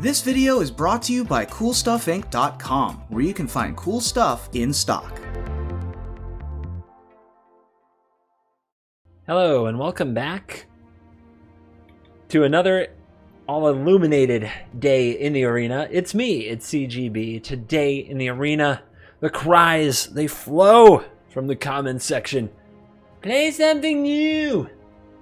This video is brought to you by CoolStuffInc.com, where you can find cool stuff in stock. Hello and welcome back to another all-illuminated day in the arena. It's me, it's CGB. Today in the arena, the cries, they flow from the comments section. Play something new!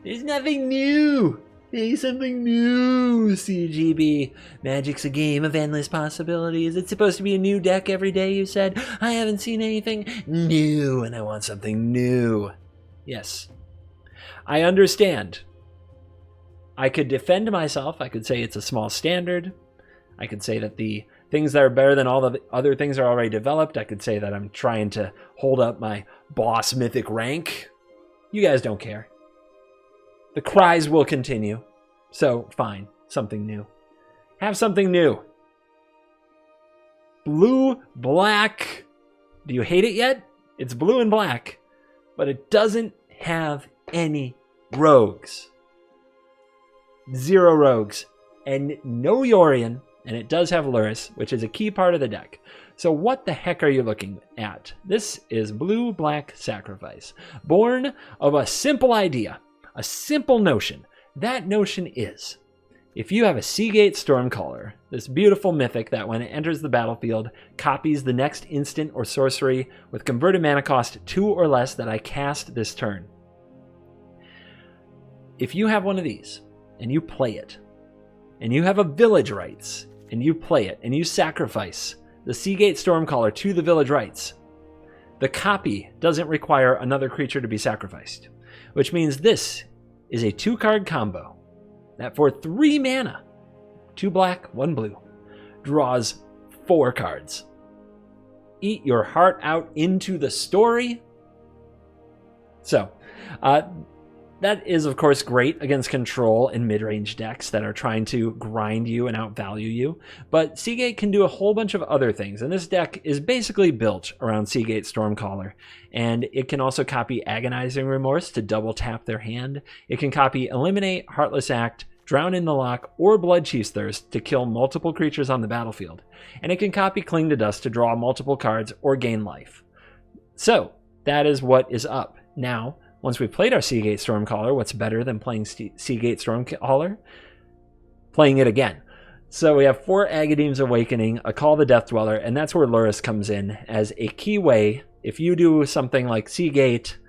There's nothing new! Play something new, CGB. Magic's a game of endless possibilities. It's supposed to be a new deck every day, you said. I haven't seen anything new, and I want something new. Yes. I understand. I could defend myself. I could say it's a small standard. I could say that the things that are better than all the other things are already developed. I could say that I'm trying to hold up my boss mythic rank. You guys don't care. The cries will continue. So, fine. Something new. Have something new. Blue, black. Do you hate it yet? It's blue and black. But it doesn't have any rogues. 0 rogues. And no Yorion. And it does have Lurrus, which is a key part of the deck. So what the heck are you looking at? This is blue-black sacrifice. Born of a simple idea. A simple notion. That notion is, if you have a Seagate Stormcaller, this beautiful mythic that when it enters the battlefield, copies the next instant or sorcery with converted mana cost 2 or less that I cast this turn. If you have one of these, and you play it, and you have a Village Rites, and you play it, and you sacrifice the Seagate Stormcaller to the Village Rites, the copy doesn't require another creature to be sacrificed. Which means this is a 2-card combo that for 3 mana, 2 black, 1 blue, draws 4 cards. Eat your heart out into the story. So, that is, of course, great against control and mid-range decks that are trying to grind you and outvalue you. But Seagate can do a whole bunch of other things, and this deck is basically built around Seagate Stormcaller. And it can also copy Agonizing Remorse to double-tap their hand. It can copy Eliminate, Heartless Act, Drown in the Lock, or Bloodchief's Thirst to kill multiple creatures on the battlefield. And it can copy Cling to Dust to draw multiple cards or gain life. So, that is what is up. Now, once we've played our Seagate Stormcaller, what's better than playing Seagate Stormcaller? Playing it again. So we have 4 Agadeem's Awakening, a Call the Death Dweller, and that's where Lurrus comes in as a key way. If you do something like Seagate,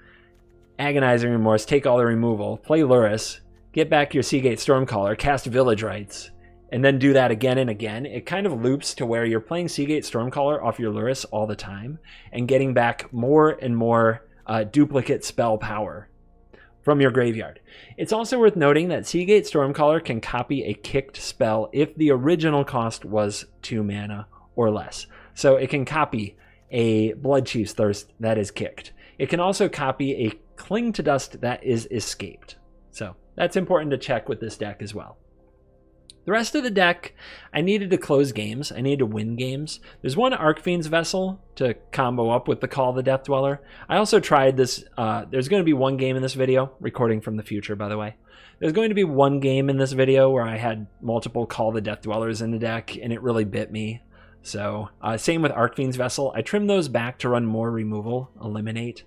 Agonizing Remorse, take all the removal, play Lurrus, get back your Seagate Stormcaller, cast Village Rites, and then do that again and again, it kind of loops to where you're playing Seagate Stormcaller off your Lurrus all the time and getting back more and more duplicate spell power from your graveyard. It's also worth noting that Seagate Stormcaller can copy a kicked spell if the original cost was 2 mana or less. So it can copy a Bloodchief's Thirst that is kicked. It can also copy a Cling to Dust that is escaped. So that's important to check with this deck as well. The rest of the deck, I needed to close games. I needed to win games. There's one Archfiend's Vessel to combo up with the Call of the Death Dweller. I also tried this. There's going to be one game in this video, recording from the future, by the way. There's going to be one game in this video where I had multiple Call of the Death Dwellers in the deck, and it really bit me. So, same with Archfiend's Vessel. I trimmed those back to run more removal, eliminate.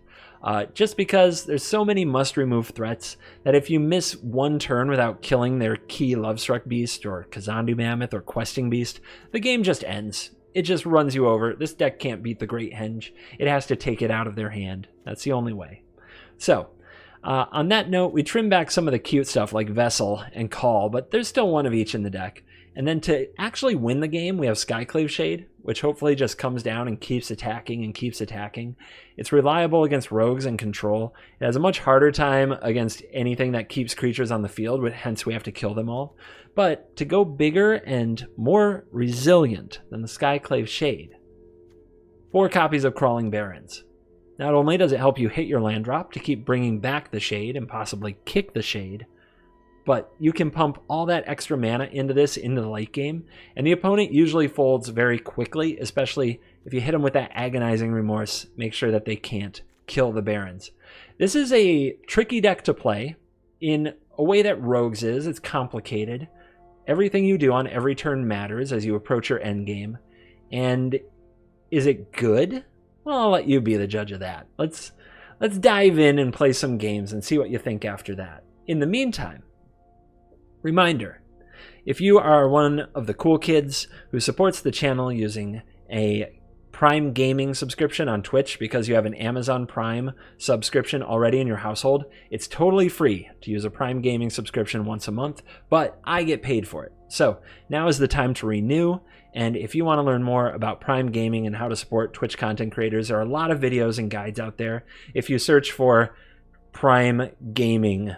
Just because there's so many must-remove threats that if you miss one turn without killing their key Lovestruck Beast or Kazandu Mammoth or Questing Beast, the game just ends. It just runs you over. This deck can't beat the Great Henge. It has to take it out of their hand. That's the only way. So, on that note, we trim back some of the cute stuff like Vessel and Call, but there's still one of each in the deck. And then to actually win the game, we have Skyclave Shade, which hopefully just comes down and keeps attacking and keeps attacking. It's reliable against rogues and control. It has a much harder time against anything that keeps creatures on the field, hence we have to kill them all. But to go bigger and more resilient than the Skyclave Shade, 4 copies of Crawling Barrens. Not only does it help you hit your land drop to keep bringing back the Shade and possibly kick the Shade, but you can pump all that extra mana into this into the late game, and the opponent usually folds very quickly, especially if you hit them with that Agonizing Remorse. Make sure that they can't kill the Barrens. This is a tricky deck to play in a way that Rogues is. It's complicated. everything you do on every turn matters as you approach your end game. And is it good? Well, I'll let you be the judge of that. Let's dive in and play some games and see what you think after that. In the meantime, reminder, if you are one of the cool kids who supports the channel using a Prime Gaming subscription on Twitch because you have an Amazon Prime subscription already in your household, it's totally free to use a Prime Gaming subscription once a month, but I get paid for it. So now is the time to renew, and if you want to learn more about Prime Gaming and how to support Twitch content creators, there are a lot of videos and guides out there. If you search for Prime Gaming,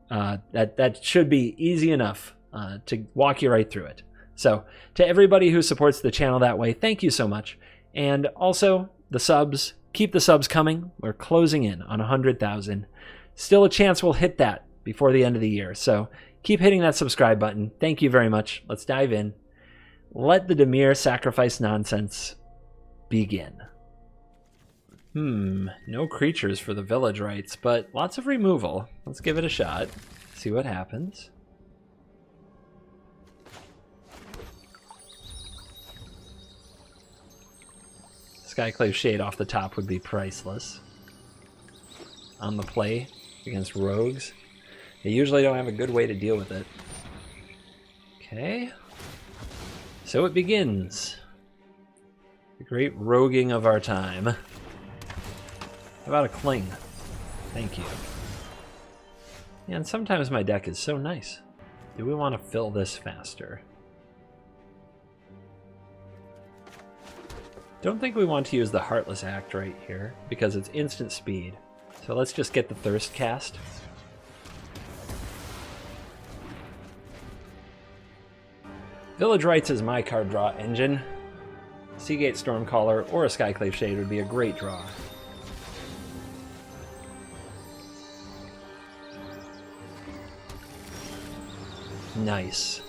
that should be easy enough to walk you right through it. So to everybody who supports the channel that way, thank you so much. And also the subs, keep the subs coming. We're closing in on 100,000. Still a chance we'll hit that before the end of the year. So keep hitting that subscribe button. Thank you very much. Let's dive in. Let the Dimir sacrifice nonsense begin. No creatures for the village rights, but lots of removal. Let's give it a shot. See what happens. Skyclave Shade off the top would be priceless. On the play against rogues. They usually don't have a good way to deal with it. Okay. So it begins. The great roguing of our time. How about a Cling? Thank you. Yeah, and sometimes my deck is so nice. Do we want to fill this faster? Don't think we want to use the Heartless Act right here, because it's instant speed. So let's just get the Thirst cast. Village Rights is my card draw engine. Seagate Stormcaller or a Skyclave Shade would be a great draw. Nice.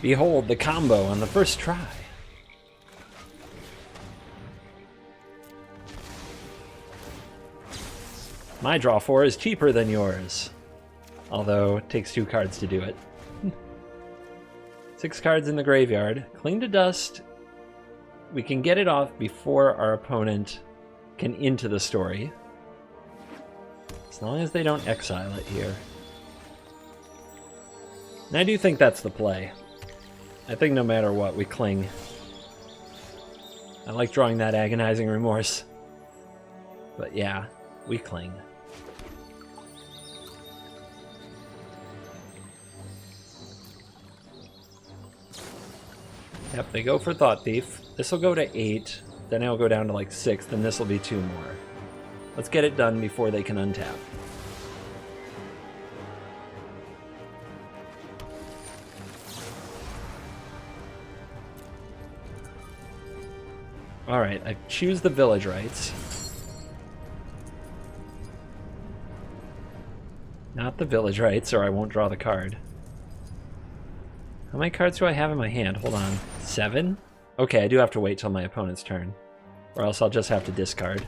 Behold the combo on the first try. My draw 4 is cheaper than yours. Although it takes 2 cards to do it. 6 cards in the graveyard. Cling to Dust. We can get it off before our opponent can into the story. As long as they don't exile it here. And I do think that's the play. I think no matter what, we cling. I like drawing that Agonizing Remorse. But yeah, we cling. Yep, they go for Thought Thief. This will go to 8, then it'll go down to like 6, then this will be 2 more. Let's get it done before they can untap. Alright, I choose the Village Rights. Not the Village Rights, or I won't draw the card. How many cards do I have in my hand? Hold on. 7? Okay, I do have to wait till my opponent's turn. Or else I'll just have to discard.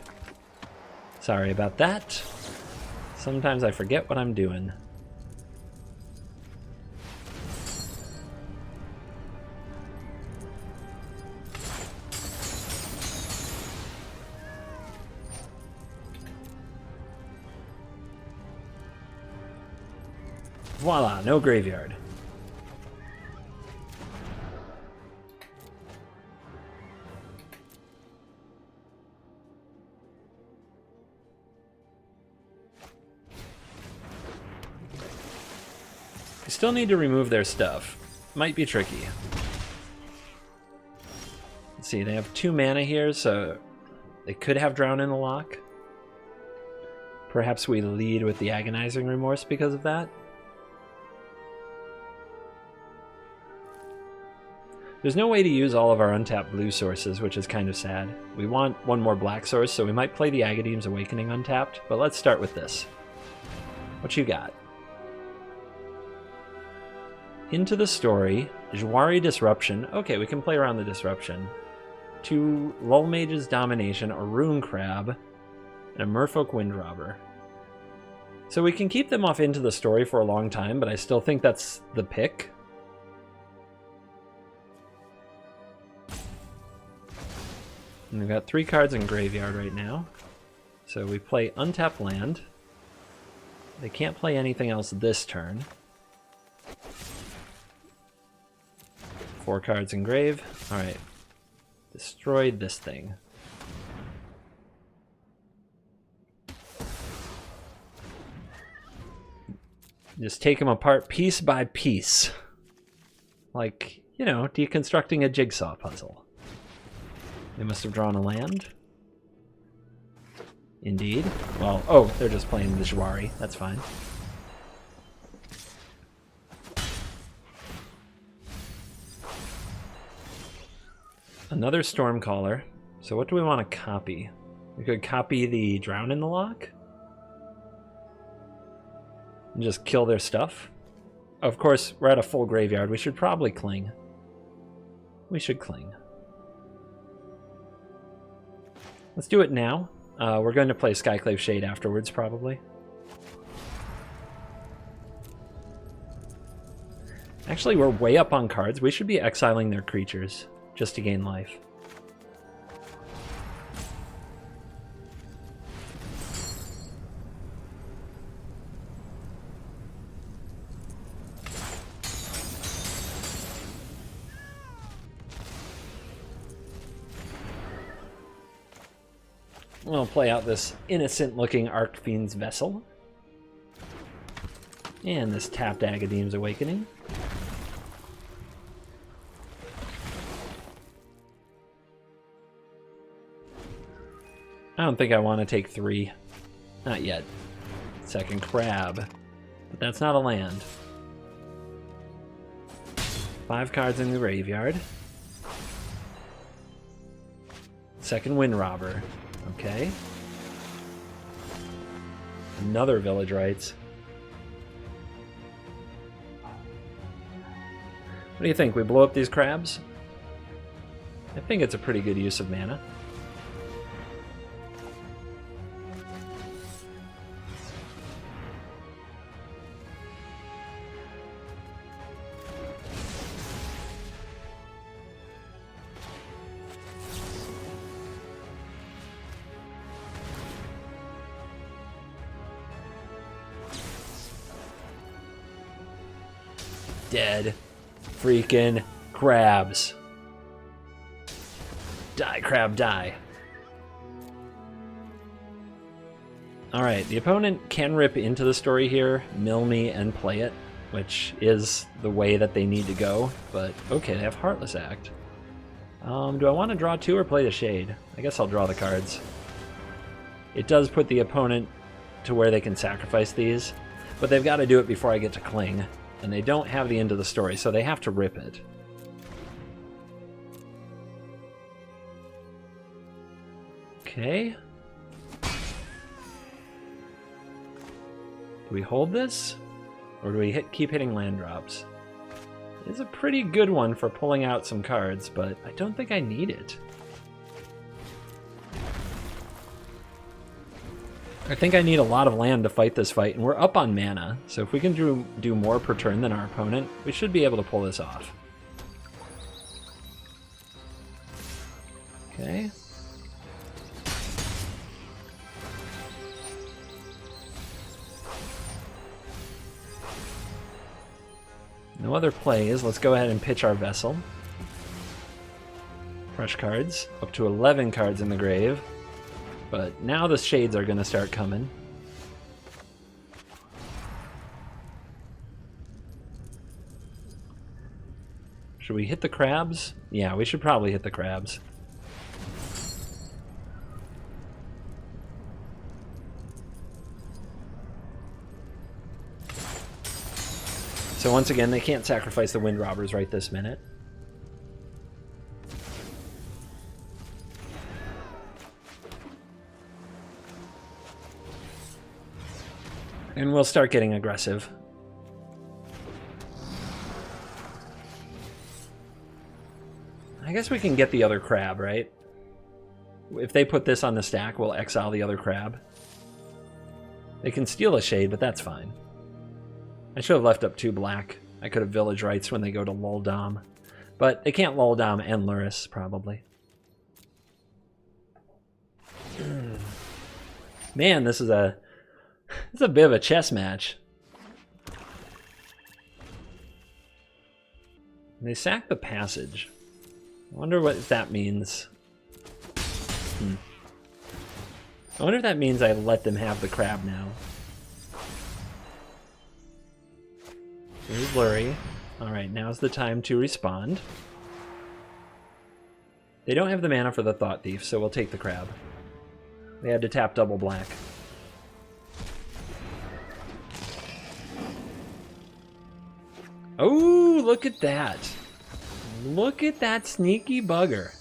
Sorry about that. Sometimes I forget what I'm doing. Voila, no graveyard. We still need to remove their stuff. Might be tricky. Let's see, they have 2 mana here, so they could have Drown in the Lock. Perhaps we lead with the Agonizing Remorse because of that. There's no way to use all of our untapped blue sources, which is kind of sad. We want 1 more black source, so we might play the Agadeem's Awakening untapped, but let's start with this. What you got? Into the Story, Jwari Disruption. Okay, we can play around the Disruption. 2 Lull Mage's Domination, a Rune Crab, and a Merfolk Windrobber. So we can keep them off into the story for a long time, but I still think that's the pick. And we've got 3 cards in graveyard right now. So we play Untap Land. They can't play anything else this turn. 4 cards in grave. Alright. Destroy this thing. Just take them apart piece by piece. Like, you know, deconstructing a jigsaw puzzle. They must have drawn a land. Indeed. Well, oh, they're just playing the Jwari. That's fine. Another Stormcaller. So what do we want to copy? We could copy the Drown in the Loch. And just kill their stuff. Of course, we're at a full graveyard. We should probably cling. We should cling. Let's do it now. We're going to play Skyclave Shade afterwards, probably. Actually, we're way up on cards. We should be exiling their creatures just to gain life. We'll play out this innocent-looking Arcfiend's Vessel. And this tapped Agadeem's Awakening. I don't think I want to take 3. Not yet. Second Crab. But that's not a land. 5 cards in the graveyard. Second Windrobber. Okay. Another Village Rites. What do you think? We blow up these crabs? I think it's a pretty good use of mana. Dead freaking crabs. Die, crab, die. Alright, the opponent can rip into the story here, mill me, and play it, which is the way that they need to go, but okay, they have Heartless Act. Do I want to draw 2 or play the Shade? I guess I'll draw the cards. It does put the opponent to where they can sacrifice these, but they've got to do it before I get to cling. And they don't have the end of the story, so they have to rip it. Okay. Do we hold this? Or do we keep hitting land drops? It's a pretty good one for pulling out some cards, but I don't think I need it. I think I need a lot of land to fight this fight, and we're up on mana, so if we can do more per turn than our opponent, we should be able to pull this off. Okay. No other plays. Let's go ahead and pitch our Vessel. Fresh cards. Up to 11 cards in the grave. But now the Shades are going to start coming. Should we hit the crabs? Yeah, we should probably hit the crabs. So once again, they can't sacrifice the Windrobbers right this minute. And we'll start getting aggressive. I guess we can get the other crab, right? If they put this on the stack, we'll exile the other crab. They can steal a shade, but that's fine. I should have left up 2 black. I could have village rights when they go to Luldom. But they can't Luldom and Lurrus, probably. Man, this is a bit of a chess match. They sack the passage. I wonder what that means. I wonder if that means I let them have the crab now. Here's Lurry. Alright, now's the time to respond. They don't have the mana for the Thought Thief, so we'll take the crab. They had to tap double black. Oh, look at that. Look at that sneaky bugger.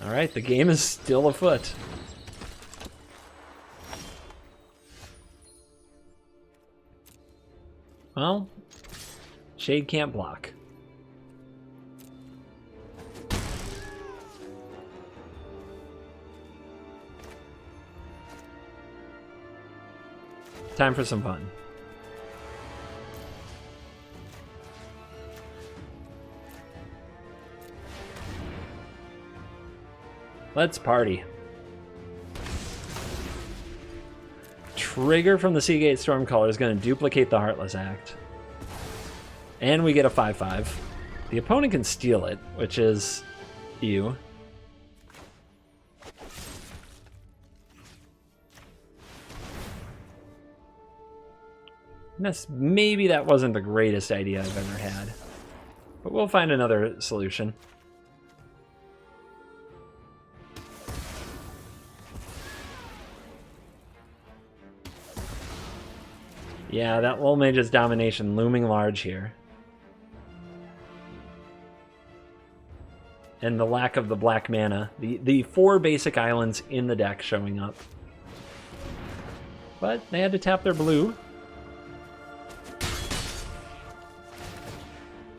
Alright, the game is still afoot. Well, Shade can't block. Time for some fun. Let's party. Trigger from the Seagate Stormcaller is going to duplicate the Heartless Act. And we get a 5/5. The opponent can steal it, which is ew. Maybe that wasn't the greatest idea I've ever had. But we'll find another solution. Yeah, that Lul Mage's domination looming large here. And the lack of the black mana. The 4 basic islands in the deck showing up. But they had to tap their blue.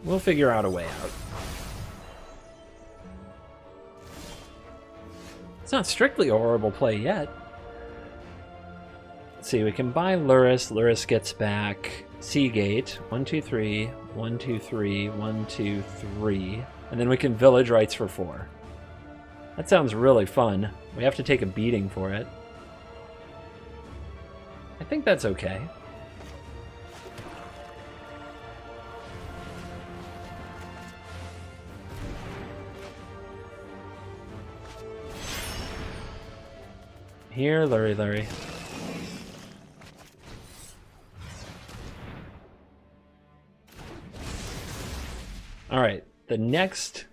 We'll figure out a way out. It's not strictly a horrible play yet. Let's see, we can buy Lurrus. Lurrus gets back Seagate. 1, 2, 3. 1, 2, 3. 1, 2, 3. And then we can village rights for 4. That sounds really fun. We have to take a beating for it. I think that's okay. Here, Lurry. Alright, the next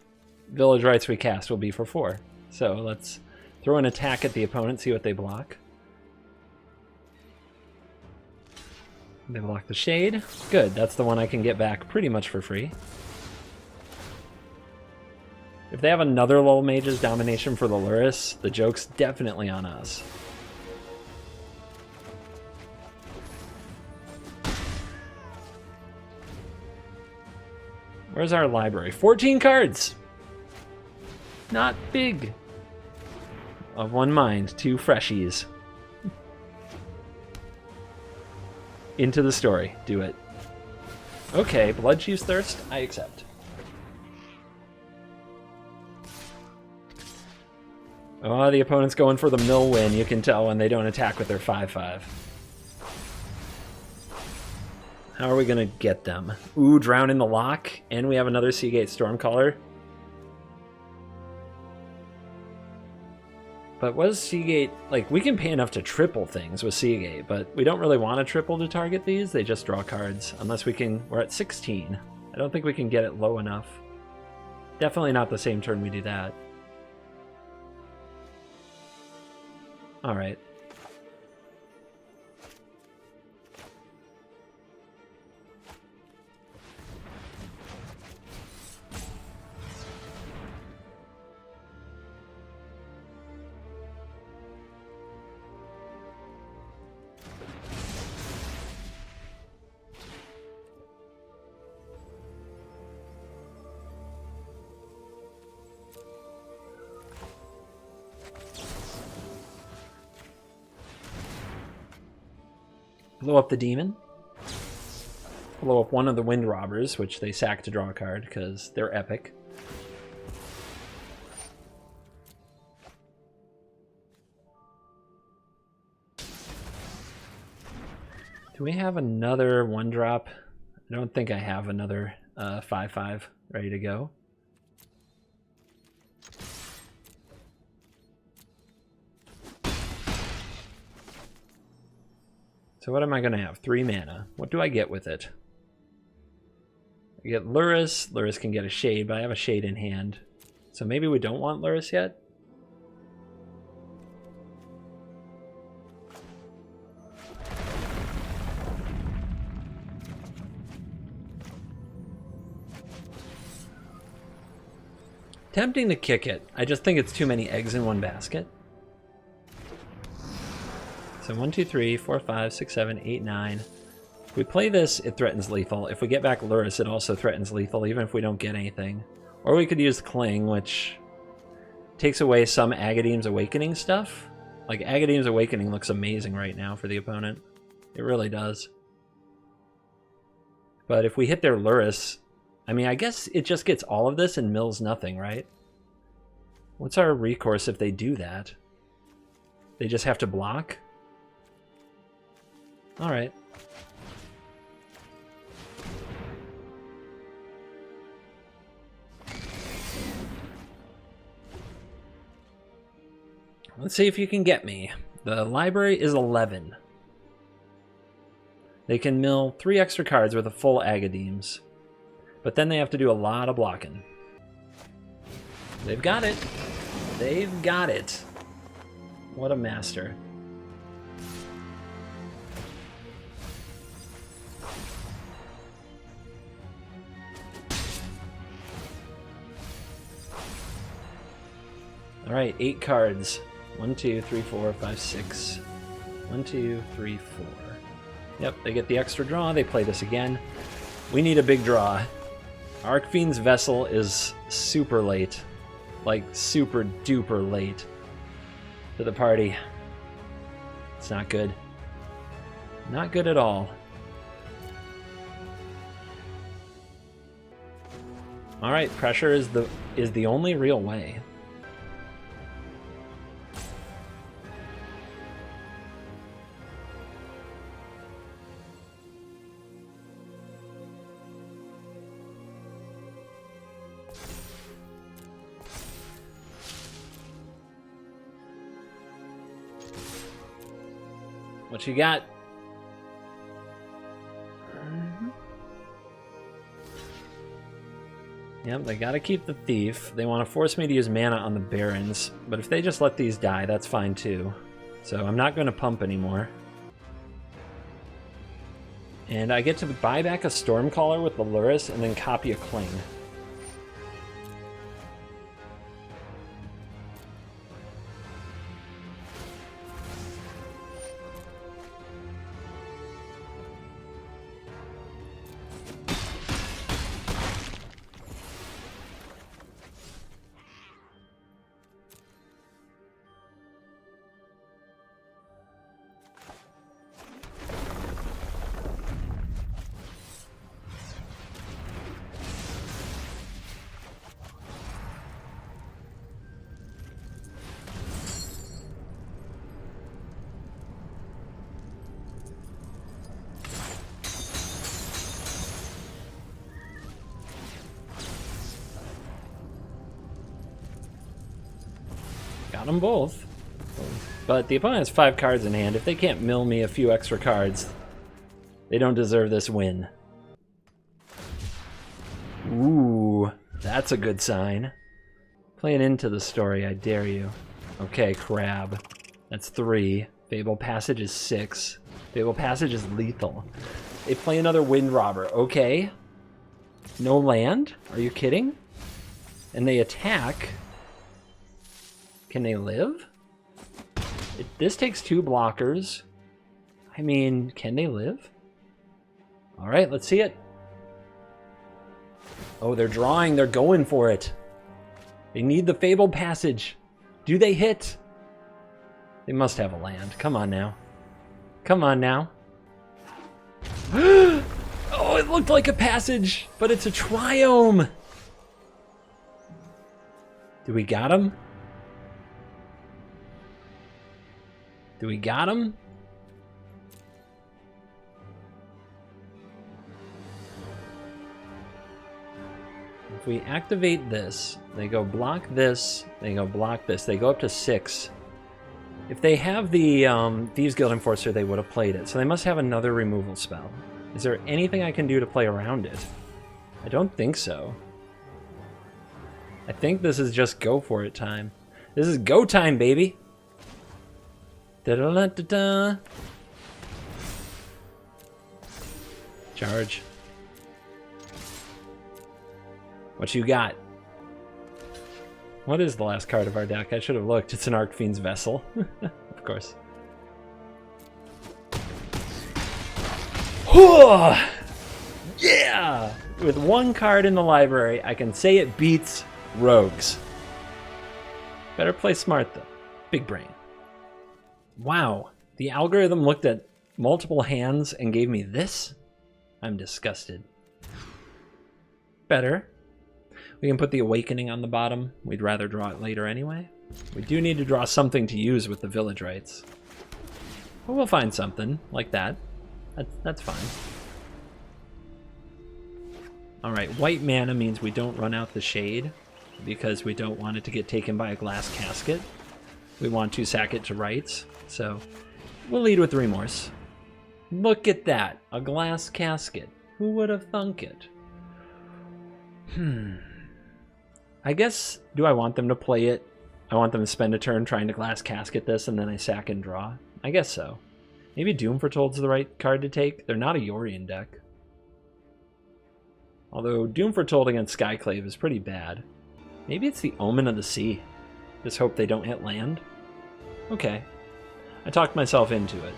village rights we cast will be for 4. So let's throw an attack at the opponent, see what they block. They block the Shade. Good, that's the one I can get back pretty much for free. If they have another Lul Mage's domination for the Lurrus, the joke's definitely on us. Where's our library? 14 cards! Not big. Of one mind, 2 freshies. Into the story. Do it. Okay, Bloodchief's Thirst, I accept. Oh, the opponent's going for the mill win. You can tell when they don't attack with their 5/5. How are we going to get them? Ooh, Drown in the Lock, and we have another Seagate Stormcaller. But what is Seagate... Like, we can pay enough to triple things with Seagate, but we don't really want to triple to target these. They just draw cards, unless we can... We're at 16. I don't think we can get it low enough. Definitely not the same turn we do that. Alright. Blow up the demon. Blow up one of the Wind Robbers, which they sack to draw a card because they're epic. Do we have another 1-drop? I don't think I have another 5/5 ready to go. So what am I going to have? 3 mana. What do I get with it? I get Lurrus. Lurrus can get a Shade, but I have a Shade in hand. So maybe we don't want Lurrus yet? Tempting to kick it. I just think it's too many eggs in one basket. So 1, 2, 3, 4, 5, 6, 7, 8, 9. If we play this, it threatens lethal. If we get back Lurrus, it also threatens lethal, even if we don't get anything. Or we could use Cling, which takes away some Agadeem's Awakening stuff. Like, Agadeem's Awakening looks amazing right now for the opponent. It really does. But if we hit their Lurrus, I mean, I guess it just gets all of this and mills nothing, right? What's our recourse if they do that? They just have to block? Alright. Let's see if you can get me. The library is 11. They can mill 3 extra cards with a full Agadeem's. But then they have to do a lot of blocking. They've got it. They've got it. What a master. Alright, 8 cards. 1, 2, 3, 4, 5, 6. 1, 2, 3, 4. Yep, they get the extra draw. They play this again. We need a big draw. Arcfiend's Vessel is super late. Like, super duper late to the party. It's not good. Not good at all. Alright, pressure is the only real way. What you got? Yep, they gotta keep the Thief. They want to force me to use mana on the Barons, but if they just let these die, that's fine too. So I'm not going to pump anymore. And I get to buy back a Stormcaller with the Lurrus and then copy a Cling. Got them both. But the opponent has 5 cards in hand. If they can't mill me a few extra cards, they don't deserve this win. Ooh, that's a good sign. Playing into the story, I dare you. Okay, Crab. That's 3. Fable Passage is 6. Fable Passage is lethal. They play another Wind Robber. Okay. No land? Are you kidding? And they attack. Can they live? This takes 2 blockers. I mean, can they live? All right, let's see it. Oh, they're drawing. They're going for it. They need the Fabled Passage. Do they hit? They must have a land. Come on now. Come on now. it looked like a passage, but it's a triome. Do we got him? Do we got him? If we activate this, they go block this, they go block this, they go up to 6. If they have the Thieves Guild Enforcer, they would have played it. So they must have another removal spell. Is there anything I can do to play around it? I don't think so. I think this is just go for it time. This is go time, baby! Da-da-da-da-da. Charge. What you got? What is the last card of our deck? I should have looked. It's an Archfiend's Vessel. Of course. Yeah! With one card in the library, I can say it beats Rogues. Better play smart, though. Big brain. Wow. The algorithm looked at multiple hands and gave me this? I'm disgusted. Better. We can put the Awakening on the bottom. We'd rather draw it later anyway. We do need to draw something to use with the Village Rites. But we'll find something like that. That's fine. Alright, white mana means we don't run out the Shade because we don't want it to get taken by a Glass Casket. We want to sack it to rights, so we'll lead with Remorse. Look at that, a Glass Casket. Who would have thunk it? I guess, do I want them to play it? I want them to spend a turn trying to Glass Casket this and then I sack and draw? I guess so. Maybe Doom Foretold's the right card to take. They're not a Yorion deck. Although Doom Foretold against Skyclave is pretty bad. Maybe it's the Omen of the Sea. Just hope they don't hit land. Okay. I talked myself into it.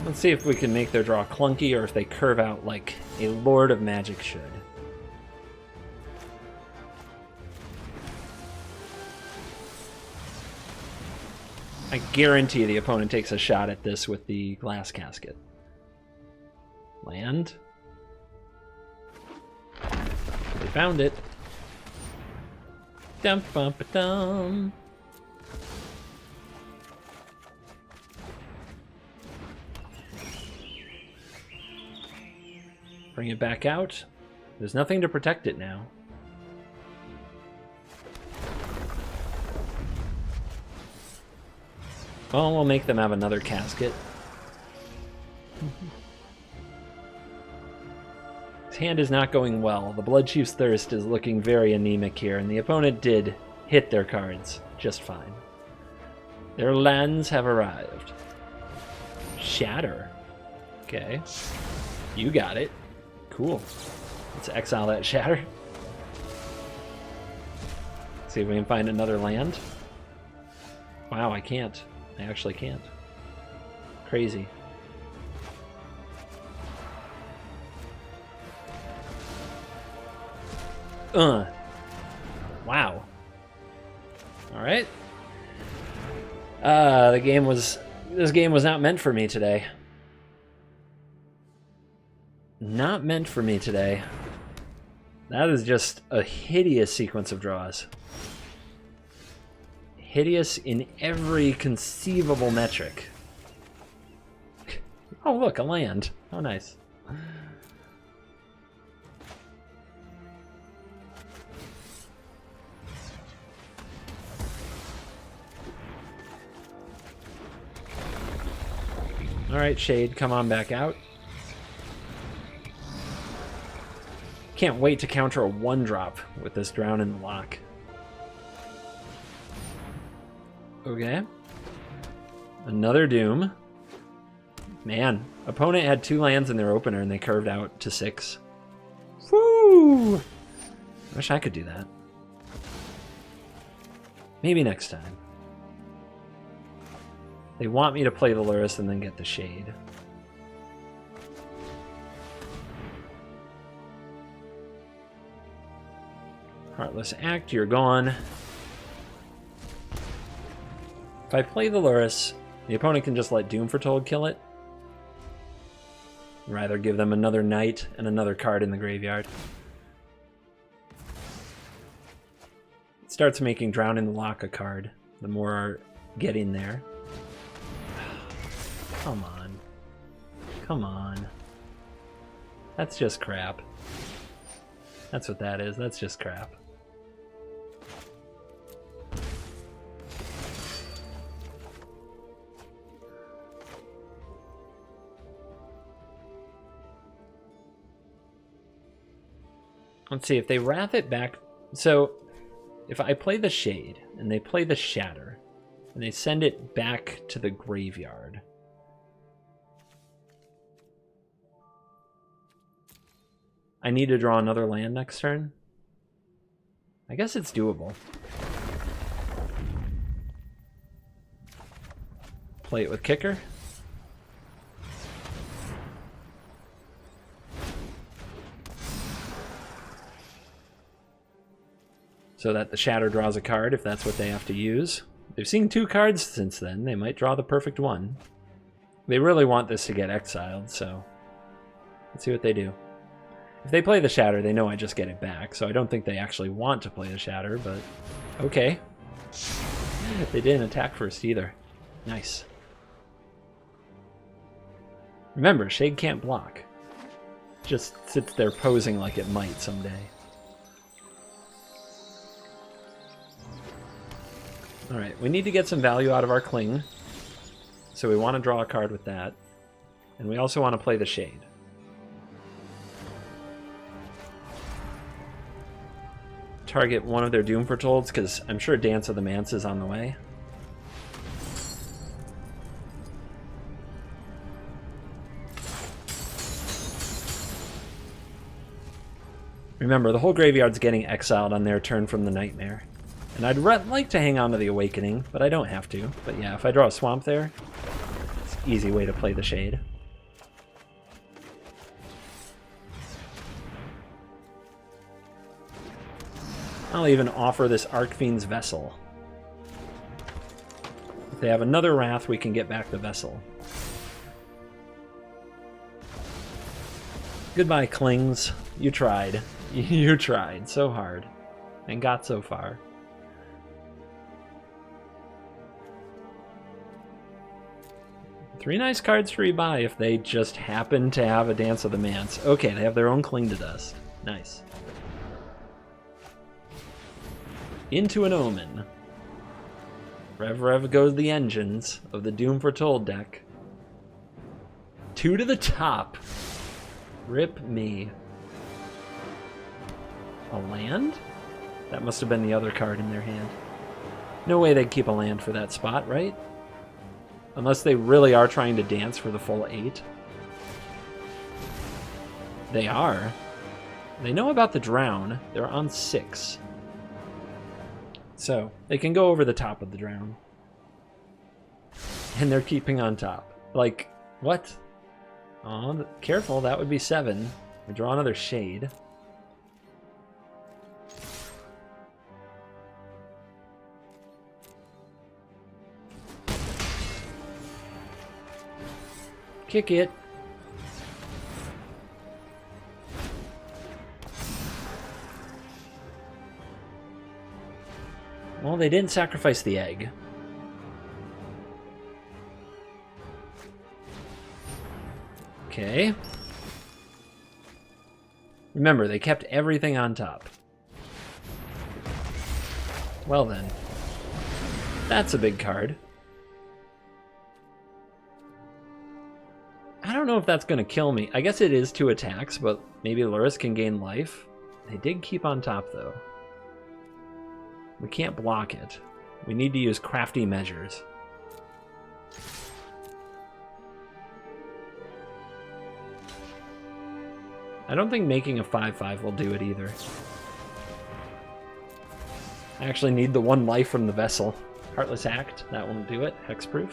Let's see if we can make their draw clunky or if they curve out like a Lord of Magic should. I guarantee the opponent takes a shot at this with the Glass Casket. Land. They found it. Dum bum ba dum. Bring it back out. There's nothing to protect it now. Well, we'll make them have another casket. His hand is not going well. The Bloodchief's Thirst is looking very anemic here, and the opponent did hit their cards just fine. Their lands have arrived. Shatter. Okay. You got it. Cool. Let's exile that Shatter. See if we can find another land. Wow, I can't. I actually can't. Crazy. Wow. Alright. This game was not meant for me today. Not meant for me today. That is just a hideous sequence of draws. Hideous in every conceivable metric. Oh, look, a land. Oh, nice. All right, Shade, come on back out. Can't wait to counter a 1-drop with this Drown in the Lock. Okay. Another Doom. Man, opponent had 2 lands in their opener and they curved out to 6. Woo! Wish I could do that. Maybe next time. They want me to play the Lurrus and then get the Shade. Heartless Act, you're gone. If I play the Lurrus, the opponent can just let Doom Foretold kill it. Rather give them another knight and another card in the graveyard. It starts making Drown in the Lock a card, the more get in there. Come on. Come on. That's just crap. That's what that is. That's just crap. Let's see if they wrath it back. So if I play the Shade and they play the Shatter and they send it back to the graveyard, I need to draw another land next turn. I guess it's doable. Play it with Kicker. So that the Shatter draws a card if that's what they have to use. They've seen 2 cards since then. They might draw the perfect one. They really want this to get exiled, so let's see what they do. If they play the Shatter, they know I just get it back, so I don't think they actually want to play the Shatter, but okay. They didn't attack first either. Nice. Remember, Shade can't block. Just sits there posing like it might someday. Alright, we need to get some value out of our Cling, so we want to draw a card with that. And we also want to play the Shade. Target one of their Doom Foretolds, because I'm sure Dance of the Manse is on the way. Remember, the whole graveyard's getting exiled on their turn from the Nightmare. And I'd like to hang on to the Awakening, but I don't have to. But yeah, if I draw a Swamp there, it's an easy way to play the Shade. I'll even offer this Archfiend's Vessel. If they have another Wrath, we can get back the Vessel. Goodbye, Clings. You tried. You tried so hard. And got so far. Three nice cards to rebuy if they just happen to have a Dance of the Manse. Okay, they have their own Cling to Dust. Nice. Into an Omen. Rev goes the engines of the Doom Foretold deck. 2 to the top. Rip me. A land? That must have been the other card in their hand. No way they'd keep a land for that spot, right? Unless they really are trying to dance for the full 8. They are. They know about the Drown. They're on 6. So, they can go over the top of the Drown. And they're keeping on top. Like, what? Oh, careful, that would be 7. We draw another Shade. Kick it. Well, they didn't sacrifice the egg. Okay. Remember, they kept everything on top. Well then. That's a big card. I don't know if that's going to kill me. I guess it is 2 attacks, but maybe Lurrus can gain life. They did keep on top, though. We can't block it. We need to use crafty measures. I don't think making a 5/5 will do it either. I actually need the 1 life from the Vessel. Heartless Act, that won't do it. Hexproof.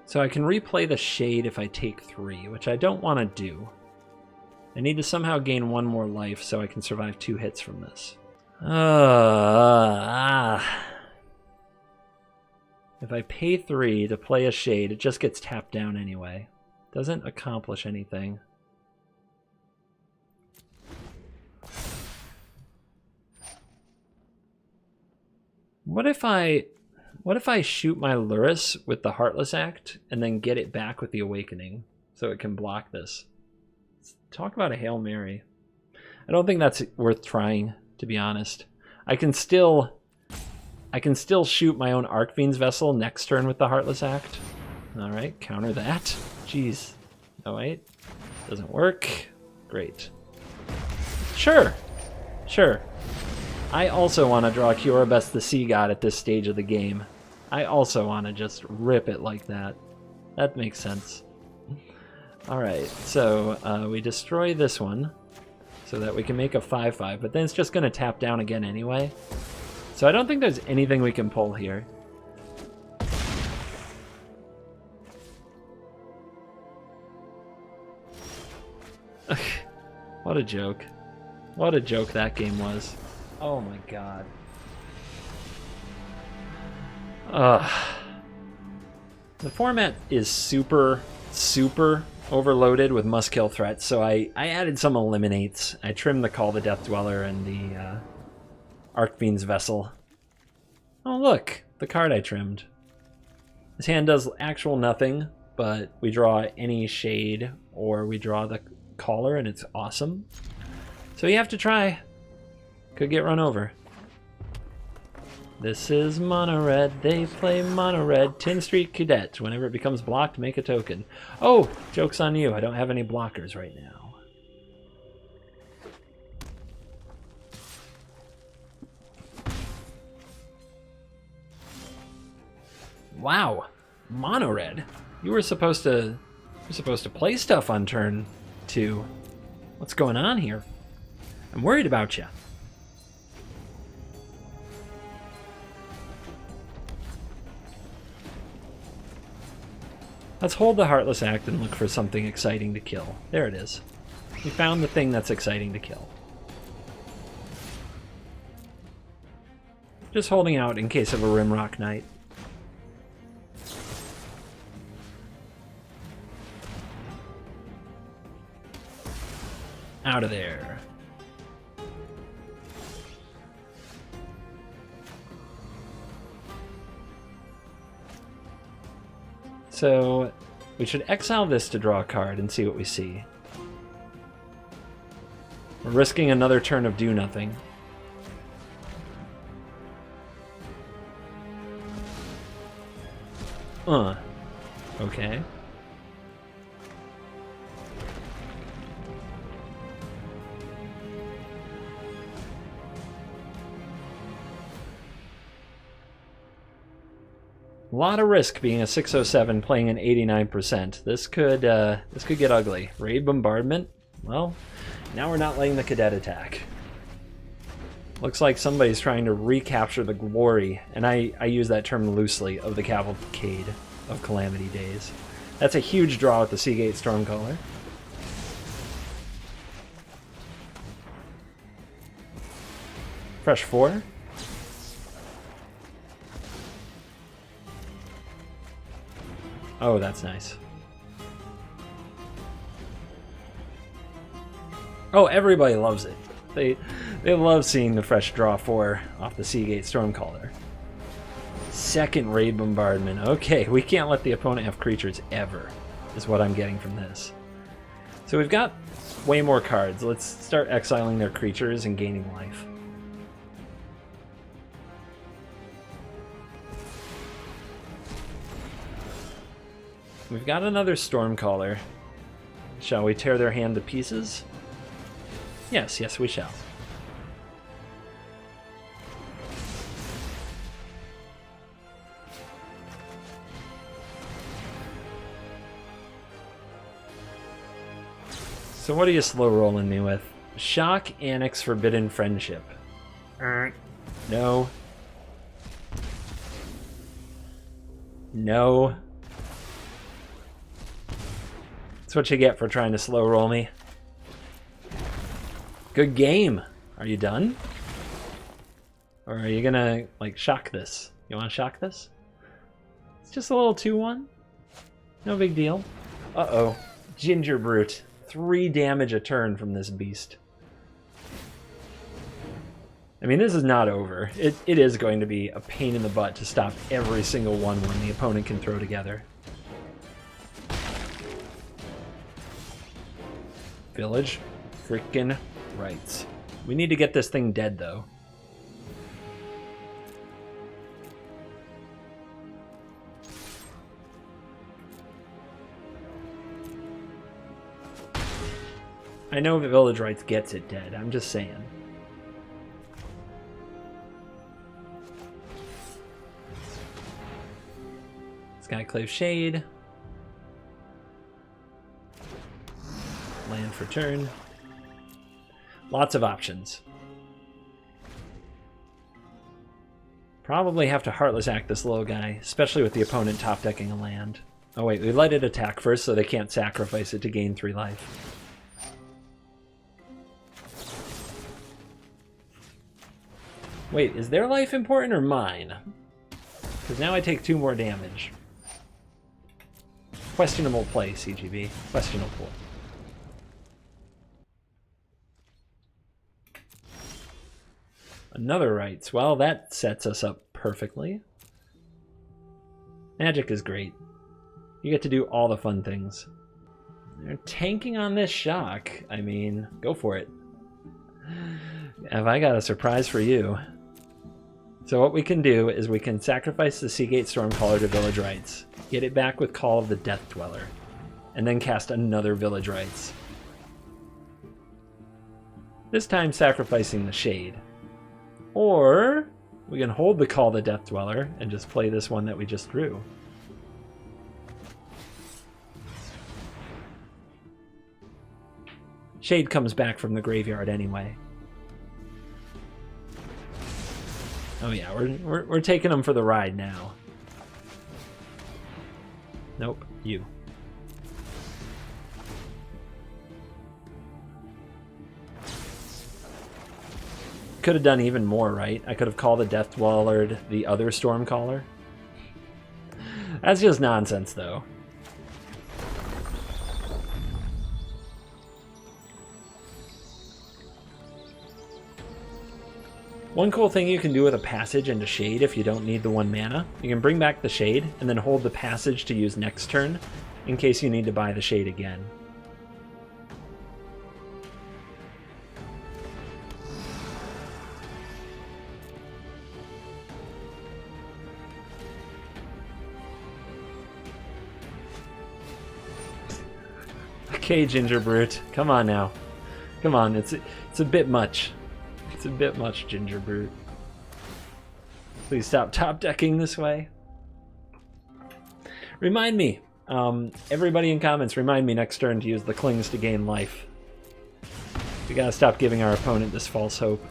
So I can replay the Shade if I take 3, which I don't want to do. I need to somehow gain 1 more life so I can survive 2 hits from this. If I pay 3 to play a Shade, it just gets tapped down anyway. Doesn't accomplish anything. What if I shoot my Lurrus with the Heartless Act and then get it back with the Awakening so it can block this? Talk about a Hail Mary. I don't think that's worth trying, to be honest. I can still shoot my own Archfiend's Vessel next turn with the Heartless Act. All right, counter that. Jeez. Oh wait, doesn't work. Great. Sure. I also want to draw Kiorabest the Sea God at this stage of the game. I also want to just rip it like that. That makes sense. Alright, so we destroy this one so that we can make a 5/5, but then it's just going to tap down again anyway. So I don't think there's anything we can pull here. What a joke. What a joke that game was. Oh my god. The format is super overloaded with must-kill threats, so I added some eliminates. I trimmed the Call the Death Dweller and the Archfiend's Vessel. Oh look, the card I trimmed. This hand does actual nothing, but we draw any Shade or we draw the Caller and it's awesome. So you have to try. Could get run over. This is Mono Red. They play Mono Red. Tin Street Cadet. Whenever it becomes blocked, make a token. Oh, joke's on you. I don't have any blockers right now. Wow, Mono Red. You were supposed to play stuff on turn 2. What's going on here? I'm worried about you. Let's hold the Heartless Act and look for something exciting to kill. There it is. We found the thing that's exciting to kill. Just holding out in case of a Rimrock Knight. Out of there. So we should exile this to draw a card and see what we see. We're risking another turn of do nothing. Okay. A lot of risk being a 607 playing an 89%. This could get ugly. Raid Bombardment? Well, now we're not letting the Cadet attack. Looks like somebody's trying to recapture the glory, and I use that term loosely, of the Cavalcade of Calamity Days. That's a huge draw with the Seagate Stormcaller. Fresh 4. Oh, that's nice. Oh, everybody loves it. They love seeing the fresh draw 4 off the Seagate Stormcaller. Second Raid Bombardment. Okay, we can't let the opponent have creatures ever, is what I'm getting from this. So we've got way more cards. Let's start exiling their creatures and gaining life. We've got another Stormcaller. Shall we tear their hand to pieces? Yes, yes, we shall. So what are you slow rolling me with? Shock, Annex, Forbidden Friendship. No. No. That's what you get for trying to slow roll me. Good game. Are you done? Or are you gonna, like, shock this? You wanna shock this? It's just a little 2-1. No big deal. Uh-oh. Ginger Brute. 3 damage a turn from this beast. I mean, this is not over. It is going to be a pain in the butt to stop every single one when the opponent can throw together. Village frickin' rights. We need to get this thing dead, though. I know that Village Rights gets it dead, I'm just saying. Skyclave Shade. Land for turn. Lots of options. Probably have to Heartless Act this little guy, especially with the opponent top decking a land. Oh wait, we let it attack first so they can't sacrifice it to gain 3 life. Wait, is their life important or mine? Because now I take 2 more damage. Questionable play, CGB. Questionable. Another rights. Well, that sets us up perfectly. Magic is great. You get to do all the fun things. They're tanking on this shock. I mean, go for it. Have I got a surprise for you? So what we can do is we can sacrifice the Seagate Stormcaller to Village Rights, get it back with Call of the Death Dweller, and then cast another Village Rights. This time sacrificing the Shade. Or we can hold the Call of the Death Dweller and just play this one that we just drew. Shade comes back from the graveyard anyway. Oh yeah, we're taking them for the ride now. Nope, you. Could have done even more, right? I could have called the Death Dweller the other Stormcaller. That's just nonsense, though. One cool thing you can do with a passage into Shade if you don't need the 1 mana, you can bring back the Shade and then hold the passage to use next turn in case you need to buy the Shade again. Okay, Ginger Brute, come on now. Come on, it's a bit much. It's a bit much, Ginger Brute. Please stop top decking this way. Remind me, everybody in comments, remind me next turn to use the Clings to gain life. We gotta stop giving our opponent this false hope.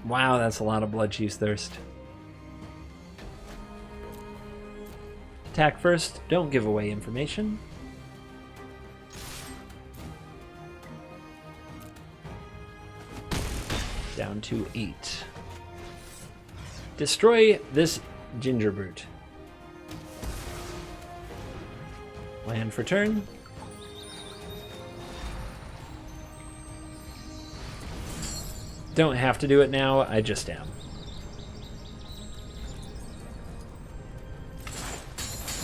Wow, that's a lot of Blood Chief's Thirst. Attack first, don't give away information. Down to 8. Destroy this Ginger Brute. Land for turn. Don't have to do it now, I just am.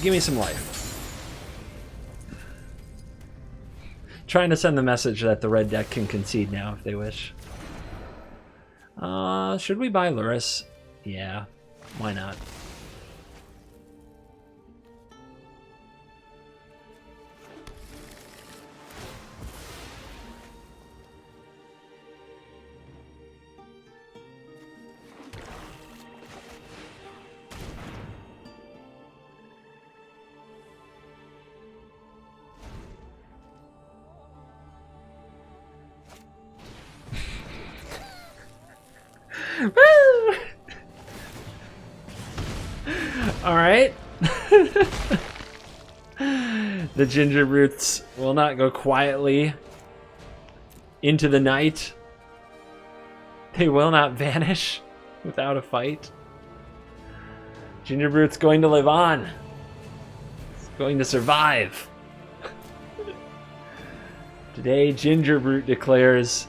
Give me some life. Trying to send the message that the red deck can concede now if they wish. Should we buy Lurrus? Yeah, why not? Woo! All right. The ginger roots will not go quietly into the night. They will not vanish without a fight. Ginger root's going to live on. It's going to survive. Today, Ginger Root declares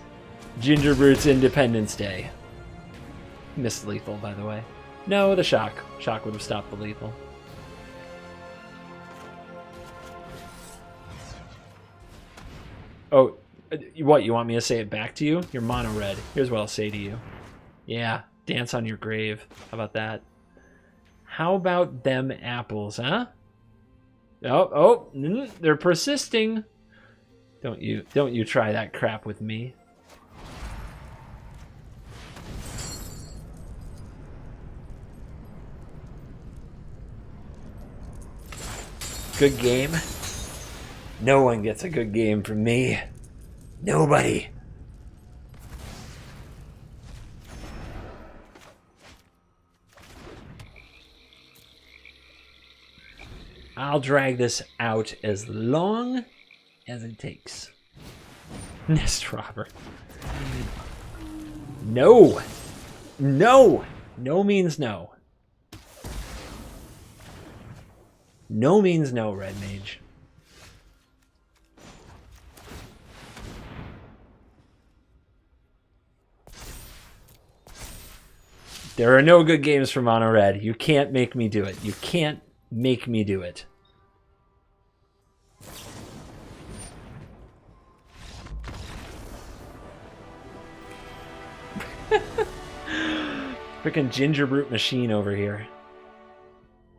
Ginger Root's Independence Day. Missed lethal, by the way. No, the shock. Shock would have stopped the lethal. Oh, what? You want me to say it back to you? You're mono red. Here's what I'll say to you. Yeah, dance on your grave. How about that? How about them apples, huh? Oh, they're persisting. Don't you try that crap with me. Good game. No one gets a good game from me. Nobody. I'll drag this out as long as it takes. Nest robber. No. No. No means no. No means no, Red Mage. There are no good games for Mono Red. You can't make me do it. You can't make me do it. Freaking ginger root machine over here.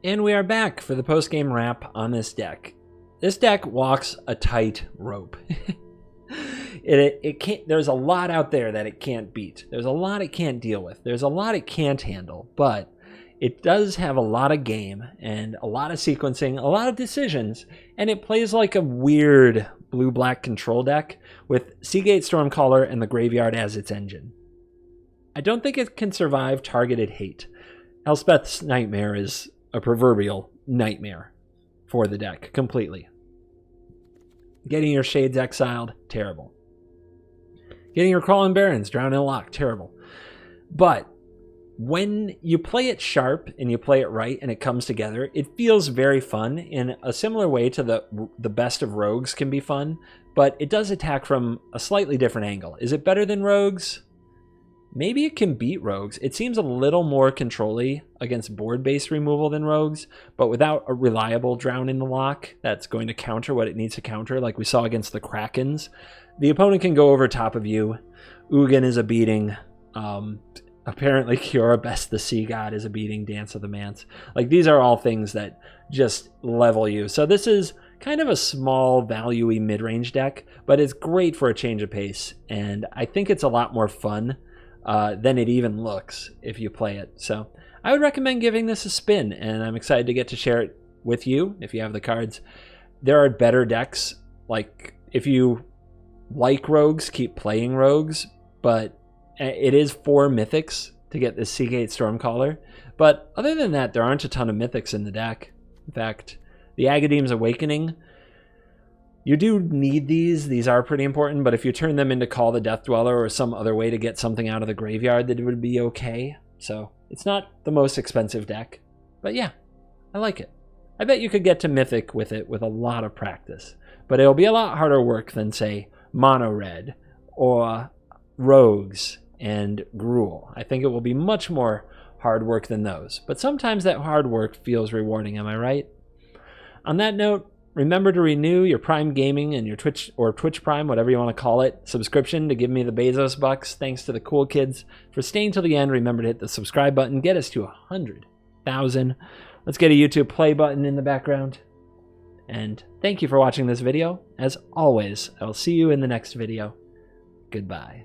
And we are back for the post-game wrap on this deck. This deck walks a tight rope. It can't. There's a lot out there that it can't beat. There's a lot it can't deal with. There's a lot it can't handle. But it does have a lot of game and a lot of sequencing, a lot of decisions, and it plays like a weird blue-black control deck with Seagate Stormcaller and the Graveyard as its engine. I don't think it can survive targeted hate. Elspeth's Nightmare is a proverbial nightmare for the deck, completely. Getting your Shades exiled, terrible. Getting your Crawling Barrens drowned in a lock, terrible. But when you play it sharp and you play it right and it comes together, it feels very fun in a similar way to the best of Rogues can be fun, but it does attack from a slightly different angle. Is it better than Rogues? Maybe it can beat Rogues. It seems a little more control-y against board-based removal than Rogues, but without a reliable Drown in the Lock that's going to counter what it needs to counter, like we saw against the Krakens. The opponent can go over top of you. Ugin is a beating. Apparently Kiora Best the Sea God is a beating. Dance of the Manse. Like, these are all things that just level you. So this is kind of a small, value-y mid-range deck, but it's great for a change of pace, and I think it's a lot more fun than it even looks if you play it. So I would recommend giving this a spin, and I'm excited to get to share it with you if you have the cards. There are better decks. Like, if you like Rogues, keep playing Rogues, but it is 4 Mythics to get this Seagate Stormcaller. But other than that, there aren't a ton of Mythics in the deck. In fact, the Agadeem's Awakening, you do need these. These are pretty important, but if you turn them into Call the Death Dweller or some other way to get something out of the graveyard, that it would be okay. So it's not the most expensive deck, but yeah, I like it. I bet you could get to Mythic with it with a lot of practice, but it'll be a lot harder work than, say, Mono Red or Rogues and Gruul. I think it will be much more hard work than those, but sometimes that hard work feels rewarding, am I right? On that note, remember to renew your Prime Gaming and your Twitch or Twitch Prime, whatever you want to call it, subscription to give me the Bezos bucks. Thanks to the cool kids for staying till the end. Remember to hit the subscribe button. Get us to 100,000. Let's get a YouTube play button in the background. And thank you for watching this video. As always, I will see you in the next video. Goodbye.